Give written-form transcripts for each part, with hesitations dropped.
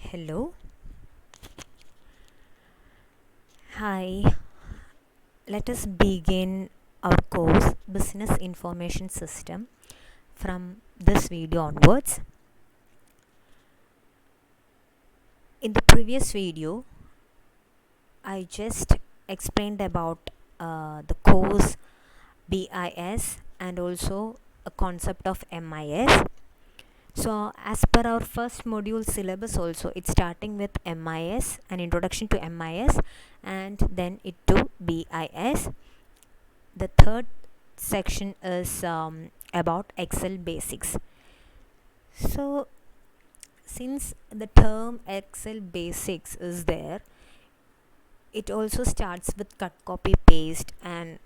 Hello. Hi. Let us begin our course Business Information System from this video onwards. In the previous video, I just explained about the course BIS and also a concept of MIS. So as per our first module syllabus also, it's starting with MIS, an introduction to MIS, and then it to BIS. The third section is about Excel basics. So since the term Excel basics is there, it also starts with cut, copy, paste and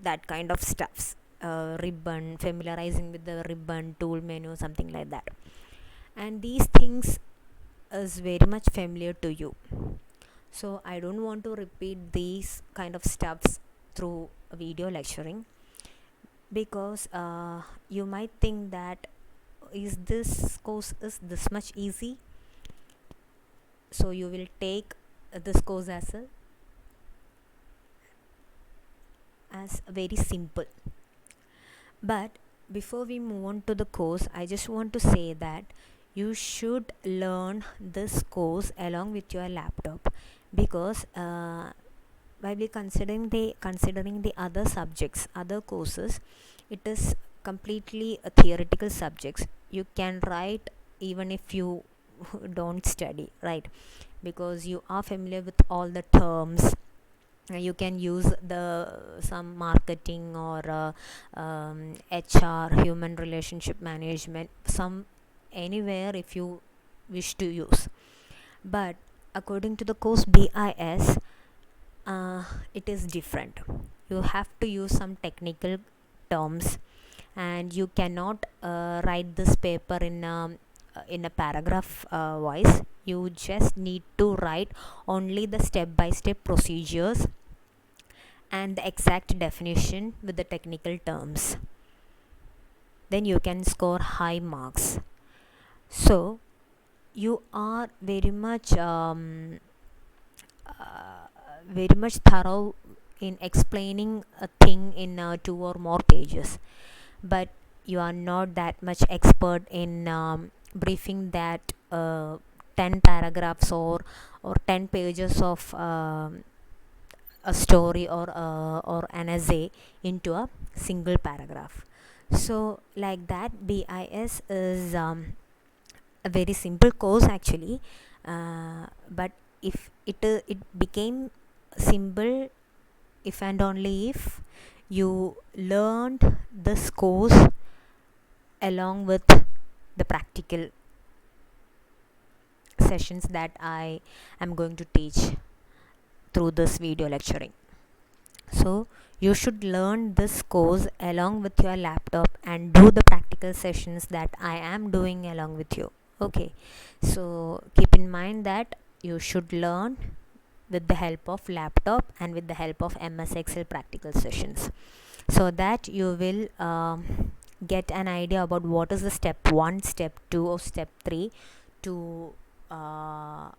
that kind of stuffs. Ribbon, familiarizing with the ribbon, tool menu, something like that. And these things is very much familiar to you. So I don't want to repeat these kind of stuffs through video lecturing, because you might think that is this course is this much easy, so you will take this course as very simple. But before we move on to the course, I just want to say that you should learn this course along with your laptop, because while we considering the other subjects, other courses, it is completely a theoretical subjects. You can write even if you don't study, right? Because you are familiar with all the terms. You can use the some marketing or HR, human relationship management, some anywhere if you wish to use. But according to the course BIS, it is different. You have to use some technical terms, and you cannot write this paper in a paragraph wise. You just need to write only the step by step procedures and the exact definition with the technical terms. Then you can score high marks. So you are very much thorough in explaining a thing in 2 or more pages, but you are not that much expert in briefing that 10 paragraphs or 10 pages of a story or an essay into a single paragraph. So like that, BIS is a very simple course actually, but if it became simple if and only if you learned this course along with the practical sessions that I am going to teach through this video lecturing. So you should learn this course along with your laptop and do the practical sessions that I am doing along with you. Okay, so keep in mind that you should learn with the help of laptop and with the help of MS Excel practical sessions, so that you will get an idea about what is the step 1, step 2 or step 3 to uh,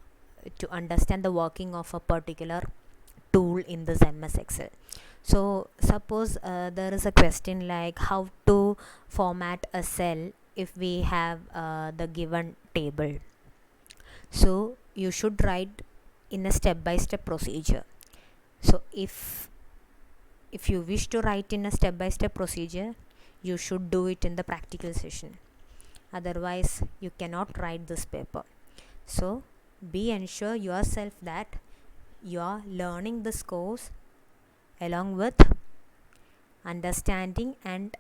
to understand the working of a particular tool in this MS Excel. So suppose there is a question like how to format a cell if we have the given table. So you should write in a step by step procedure. So if you wish to write in a step by step procedure, you should do it in the practical session. Otherwise you cannot write this paper. So be ensure yourself that you are learning this course along with understanding and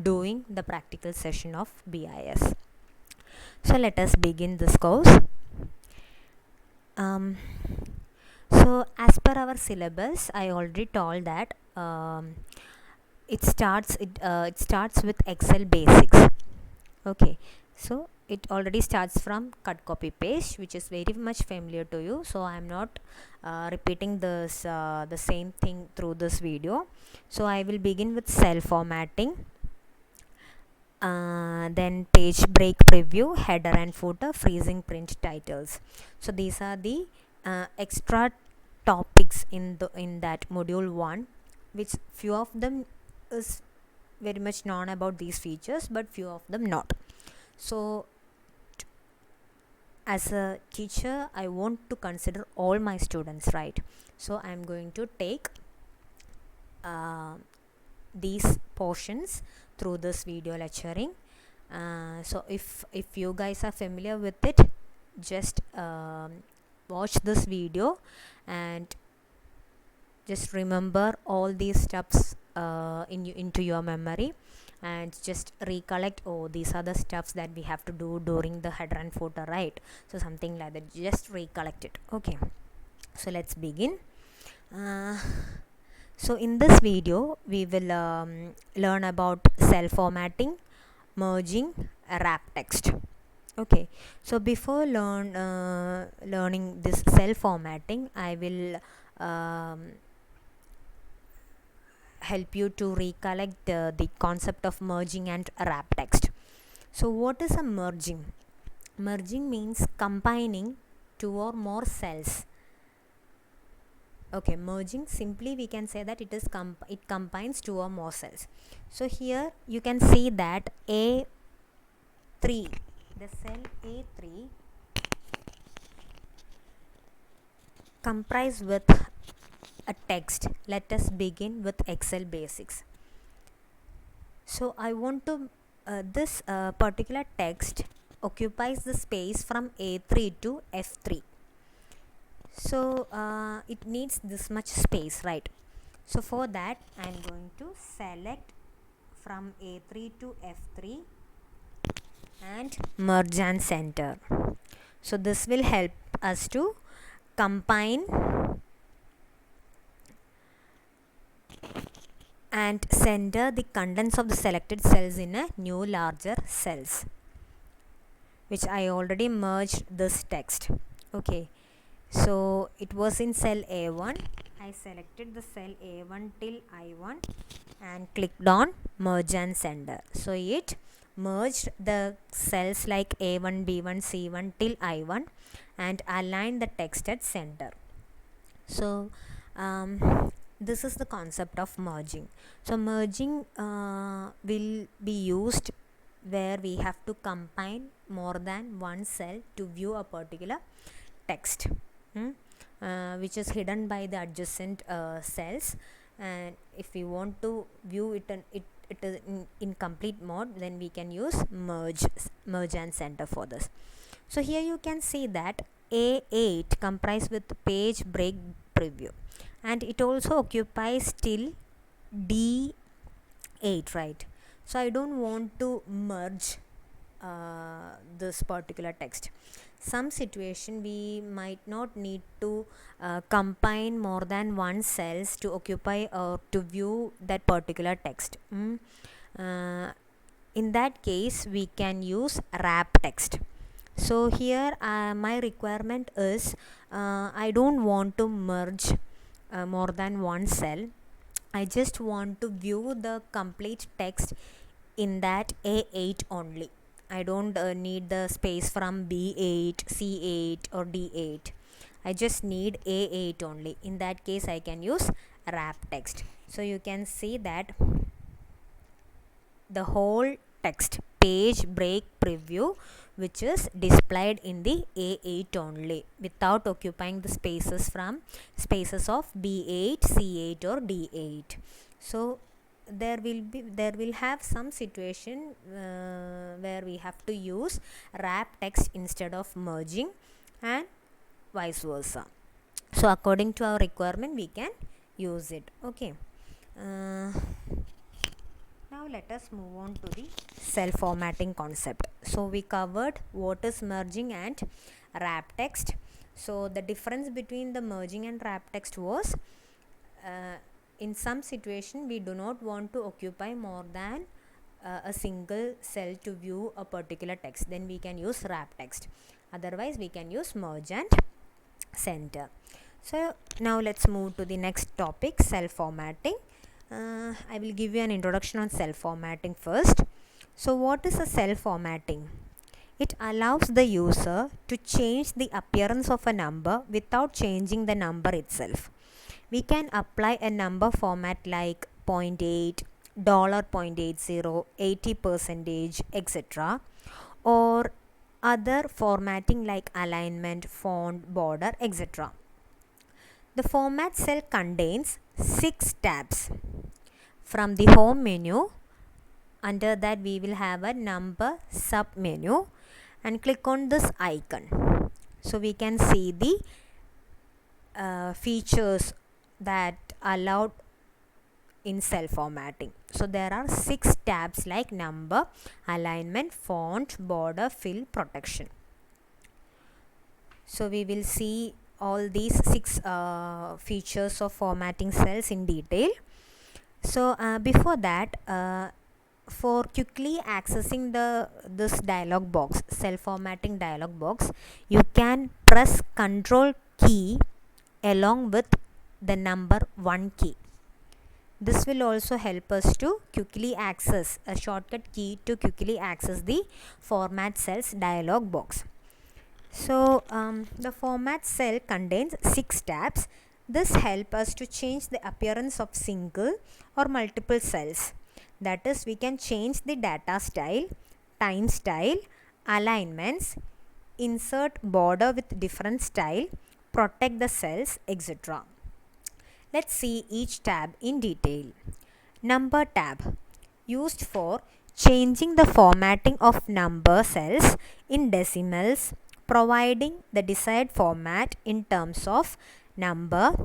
doing the practical session of BIS. So let us begin this course. So as per our syllabus, I already told that it starts with Excel basics. Okay, so it already starts from cut, copy, paste, which is very much familiar to you. So I am not repeating this the same thing through this video. So I will begin with cell formatting. then page break preview, header and footer, freezing print titles. So these are the extra topics in that module 1, which few of them is very much known about these features, but few of them not. So as a teacher, I want to consider all my students, right? So I am going to take these portions through this video lecturing. So if you guys are familiar with it, just watch this video and just remember all these steps into your memory, and just recollect, oh, these are the steps that we have to do during the header and footer, right? So something like that, just recollect it. Okay, so let's begin. So in this video we will learn about cell formatting, merging, wrap text. Okay, so before learning this cell formatting, I will help you to recollect the concept of merging and wrap text. So what is a merging? Merging means combining two or more cells. Okay, merging, simply we can say that it combines two or more cells. So here you can see that A3, the cell A3 comprised with a text. Let us begin with Excel basics. So I want to this particular text occupies the space from A3 to F3. So it needs this much space, right? So for that I am going to select from A3 to F3 and merge and center. So this will help us to combine and center the contents of the selected cells in a new larger cells, which I already merged this text. Okay, so it was in cell A1. I selected the cell A1 till I1 and clicked on merge and center. So it merged the cells like A1, B1, C1 till I1 and aligned the text at center. So this is the concept of merging. So merging will be used where we have to combine more than one cell to view a particular text, which is hidden by the adjacent cells, and if we want to view it and it is in complete mode, then we can use merge and center for this. So here you can see that A8 comprised with page break preview, and it also occupies till D8, right? So I don't want to merge this particular text. Some situation we might not need to combine more than one cells to occupy or to view that particular text. In that case we can use wrap text. So here my requirement is I don't want to merge more than one cell. I just want to view the complete text in that A8 only. I don't need the space from B8, C8 or D8. I just need A8 only. In that case I can use wrap text. So you can see that the whole text page break preview, which is displayed in the A8 only without occupying the spaces of B8, C8 or D8. So there will have some situation where we have to use wrap text instead of merging, and vice versa. So according to our requirement we can use it. Okay, now let us move on to the cell formatting concept. So we covered what is merging and wrap text. So the difference between the merging and wrap text was in some situation we do not want to occupy more than a single cell to view a particular text, then we can use wrap text. Otherwise we can use merge and center. So now let's move to the next topic, cell formatting. I will give you an introduction on cell formatting first. So what is a cell formatting? It allows the user to change the appearance of a number without changing the number itself. We can apply a number format like 0.8, $0.80, 80%, etc., or other formatting like alignment, font, border, etc. The format cell contains 6 tabs. From the home menu, under that we will have a number sub menu, and click on this icon. So we can see the features that allowed in cell formatting. So there are 6 tabs like number, alignment, font, border, fill, protection. So we will see all these 6 features of formatting cells in detail. So before that, for quickly accessing this dialog box, cell formatting dialog box, you can press Ctrl key along with the number 1 key. This will also help us to quickly access a shortcut key to quickly access the format cells dialog box. So the format cell contains 6 tabs. This helps us to change the appearance of single or multiple cells. That is, we can change the data style, time style, alignments, insert border with different style, protect the cells, etc. Let's see each tab in detail. Number tab, used for changing the formatting of number cells in decimals, providing the desired format in terms of number,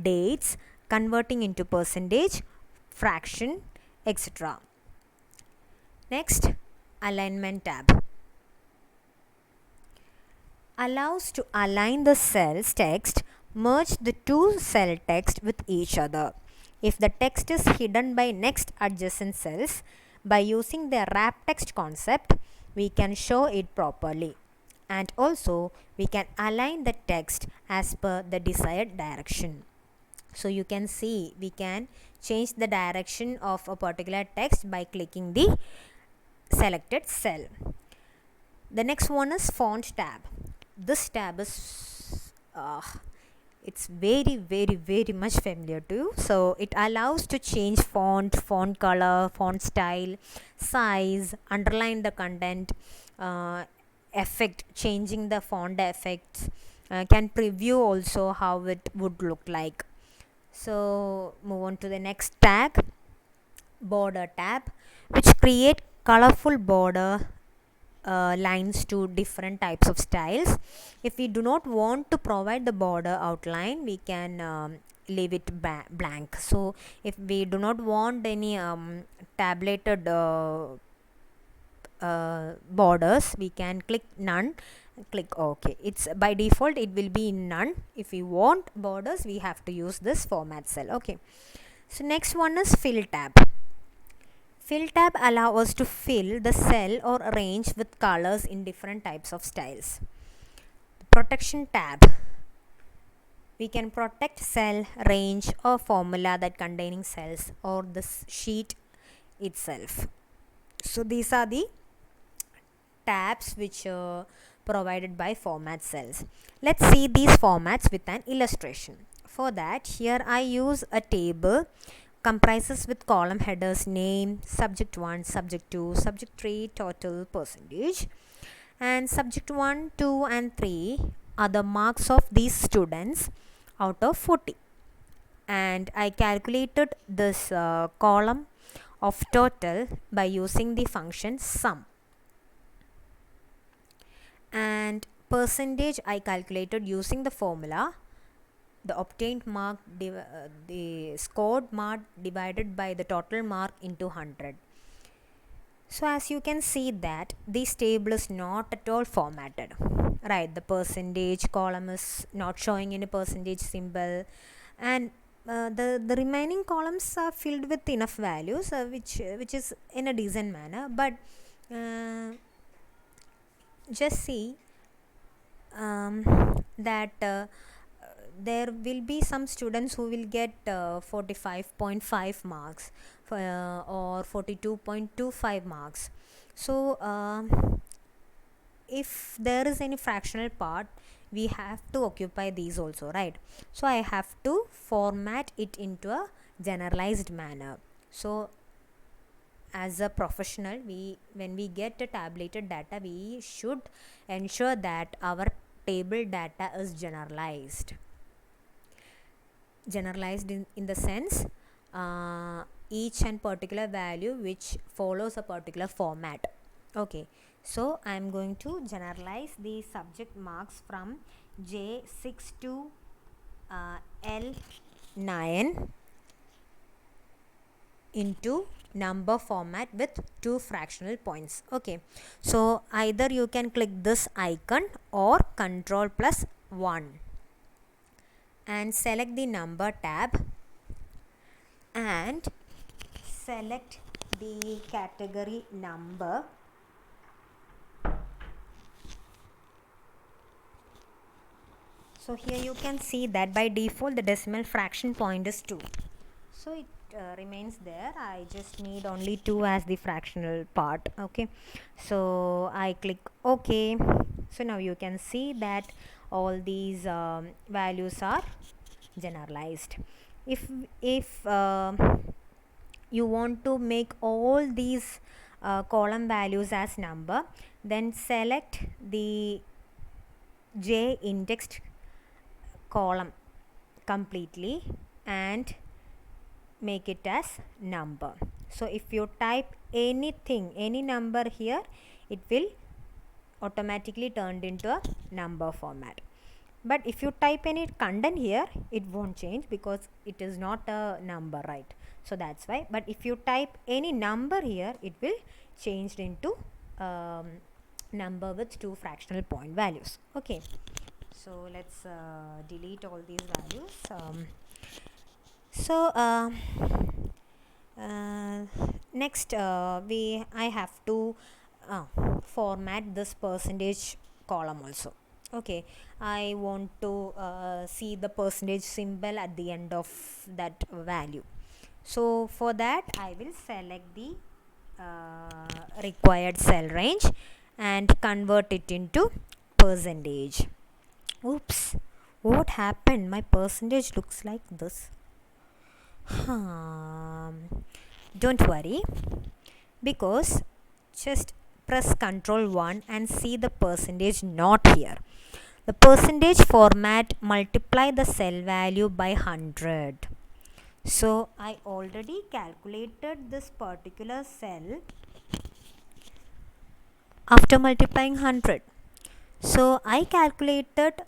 dates, converting into percentage, fraction, etc. Next, alignment tab allows to align the cells text, merge the two cell text with each other. If the text is hidden by next adjacent cells, by using the wrap text concept, we can show it properly. And also, we can align the text as per the desired direction. So you can see we can change the direction of a particular text by clicking the selected cell. The next one is font tab. This tab is it's very much familiar to you. So it allows to change font color, font style, size, underline the content, effect, changing the font effects, can preview also how it would look like. So move on to the next tag, border tab, which create colorful border lines to different types of styles. If we do not want to provide the border outline, we can leave it blank. So if we do not want any tabulated borders, we can click none, click OK. It's by default it will be in none. If we want borders, we have to use this format cell. Okay, so next one is fill tab. Fill tab allows us to fill the cell or range with colors in different types of styles. Protection tab, we can protect cell, range, or formula that containing cells or the sheet itself. So these are the tabs which are provided by format cells. Let's see these formats with an illustration. For that, here I use a table comprises with column headers name, subject 1, subject 2, subject 3, total, percentage, and subject 1, 2 and 3 are the marks of these students out of 40, and I calculated this column of total by using the function sum, and percentage I calculated using the formula the obtained mark the scored mark divided by the total mark into 100. So as you can see that this table is not at all formatted, right? The percentage column is not showing any percentage symbol, and the remaining columns are filled with enough values, which is in a decent manner, but just see that there will be some students who will get 45.5 marks or 42.25 marks. So if there is any fractional part, we have to occupy these also, right? So I have to format it into a generalized manner. So as a professional, when we get a tabulated data, we should ensure that our table data is generalized in the sense, each and particular value which follows a particular format. Okay, so I am going to generalize the subject marks from J6 to L9 into number format with 2 fractional points. Okay, so either you can click this icon or control plus 1 and select the number tab and select the category number. So here you can see that by default the decimal fraction point is 2. So it remains there. I just need only 2 as the fractional part. Okay, so I click OK. So now you can see that all these values are generalized. If you want to make all these column values as number, then select the J indexed column completely and make it as number. So if you type anything, any number here, it will automatically turned into a number format. But if you type any content here, it won't change because it is not a number, right? So that's why. But if you type any number here, it will change into number with 2 fractional point values. Okay, so let's delete all these values. So next I have to format this percentage column also. Okay, I want to see the percentage symbol at the end of that value. So for that I will select the required cell range and convert it into percentage. Oops, what happened? My percentage looks like this. Don't worry, because just press Ctrl 1 and see the percentage not here. The percentage format multiply the cell value by 100. So I already calculated this particular cell after multiplying 100. So I calculated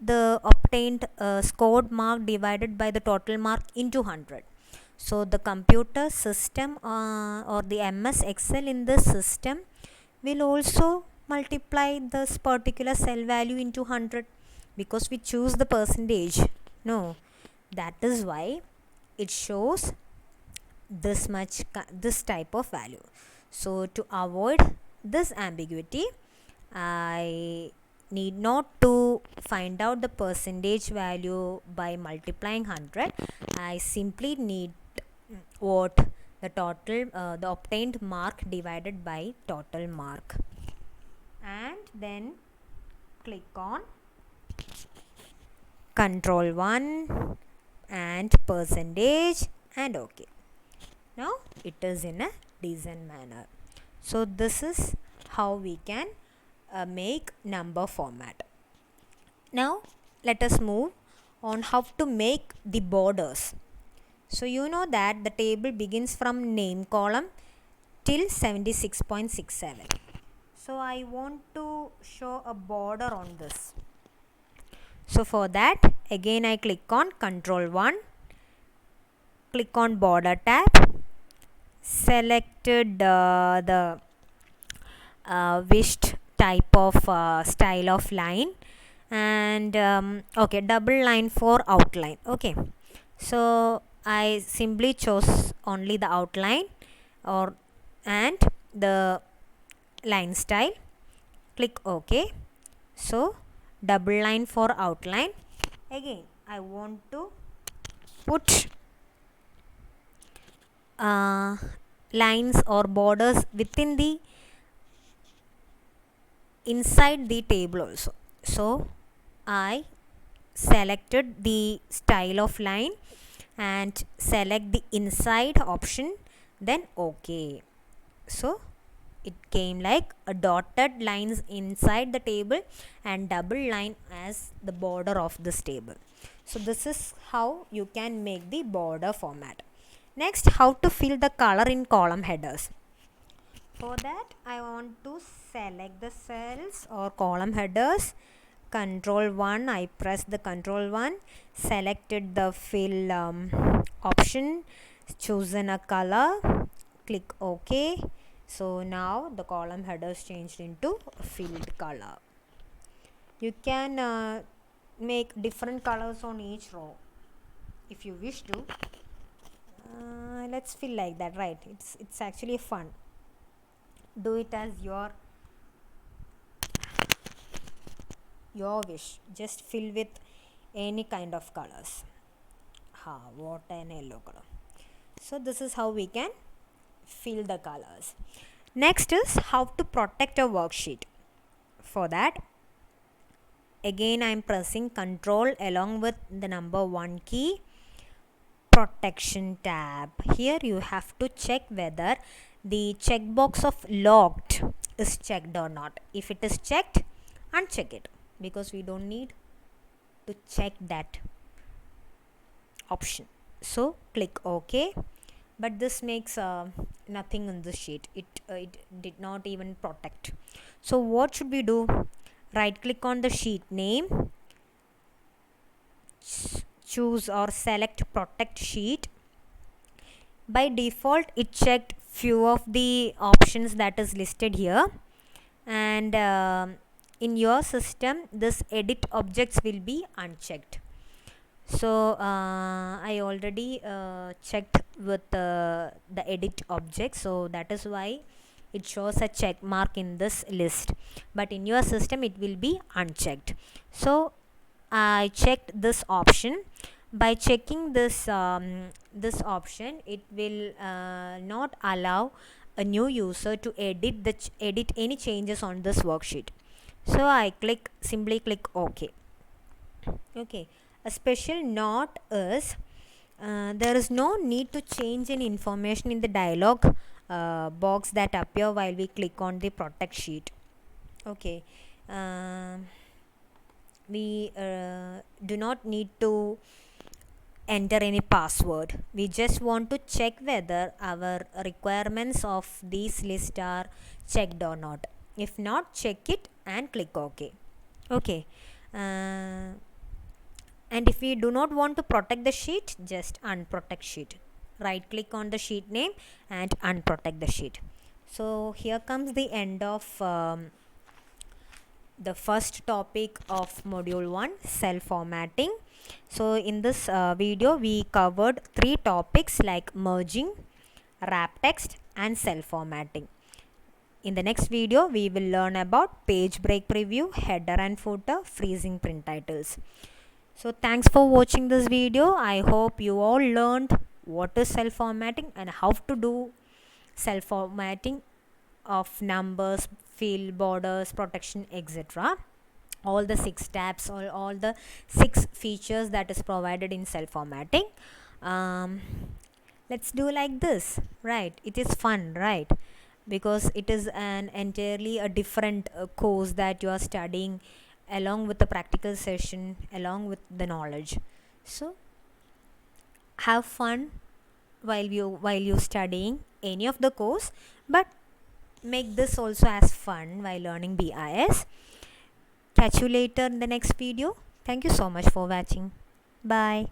the obtained scored mark divided by the total mark into 100. So the computer system or the MS Excel in this system will also multiply this particular cell value into 100 because we choose the percentage. No, that is why it shows this much, this type of value. So to avoid this ambiguity, I need not to find out the percentage value by multiplying 100. I simply need what the total the obtained mark divided by total mark, and then click on Control 1 and percentage and OK. Now it is in a decent manner. So this is how we can make number format. Now let us move on how to make the borders. So you know that the table begins from name column till 76.67. So I want to show a border on this. So for that again I click on Control 1, click on border tab, selected the wished type of style of line, and okay, double line for outline. Okay, so I simply chose only the outline and the line style. Click OK. So double line for outline. Again I want to put lines or borders within the inside the table also. So I selected the style of line and select the inside option, then OK. So it came like a dotted lines inside the table and double line as the border of this table. So this is how you can make the border format. Next, how to fill the color in column headers. For that, I want to select the cells or column headers. Control 1, I press the control 1, selected the fill option, chosen a color, click OK. So now the column headers changed into filled color. You can make different colors on each row if you wish to. Let's fill like that, right? It's actually fun. Do it as your wish. Just fill with any kind of colors. What an yellow color. So this is how we can fill the colors. Next is how to protect a worksheet. For that, again I am pressing control along with the number 1 key, protection tab. Here you have to check whether the checkbox of locked is checked or not. If it is checked, uncheck it, because we don't need to check that option. So click OK. But this makes nothing in the sheet. It did not even protect. So what should we do? Right click on the sheet name, choose or select protect sheet. By default it checked few of the options that is listed here, and in your system this edit objects will be unchecked. So I already checked with the edit object, so that is why it shows a check mark in this list, but in your system it will be unchecked. So I checked this option. By checking this this option, it will not allow a new user to edit any changes on this worksheet. So I simply click OK. Okay. A special note is there is no need to change any information in the dialog box that appear while we click on the protect sheet. Okay. We do not need to enter any password. We just want to check whether our requirements of these list are checked or not. If not, check it and click OK. Okay. And if we do not want to protect the sheet, just unprotect sheet. Right click on the sheet name and unprotect the sheet. So here comes the end of the first topic of module 1, cell formatting. So in this video we covered 3 topics like merging, wrap text and cell formatting. In the next video we will learn about page break preview, header and footer, freezing print titles. So thanks for watching this video. I hope you all learned what is cell formatting and how to do cell formatting of numbers, fill, borders, protection, etc. All the 6 tabs, all the 6 features that is provided in cell formatting. Let's do like this, right? It is fun, right? Because it is an entirely a different course that you are studying along with the practical session, along with the knowledge. So have fun while you studying any of the course, but make this also as fun while learning BIS. Catch you later in the next video. Thank you so much for watching. Bye.